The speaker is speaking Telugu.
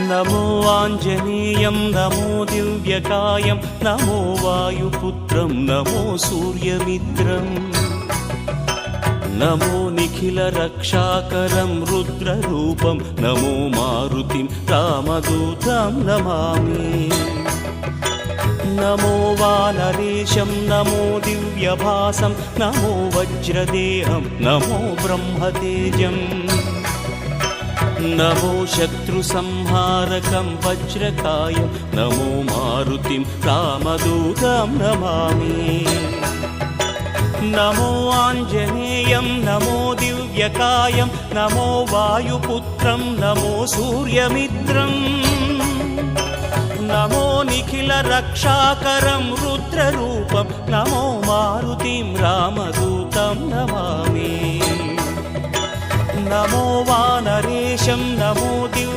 నమో ఆంజనేయం నమో దివ్యకాయం నమో వాయుపుత్రం నమో సూర్యమిత్రం నమో నిఖిల రక్షాకరం రుద్రరూపం నమో మారుతిం రామదూతం నమామి నమో వానరేశం నమో దివ్యభాసం నమో వజ్రదేహం నమో బ్రహ్మతేజం నమో శత్రు సంహారకం వజ్రకాయం నమో మారుతిం రామదూతం నమామి నమో ఆంజనేయం నమో దివ్యకాయం నమో వాయుపుత్రం నమో సూర్యమిత్రం నమో నిఖిల రక్షాకరం రుద్రరూపం నమో మారుతిం రామదూతం నమామి నమో వానరేశం నమో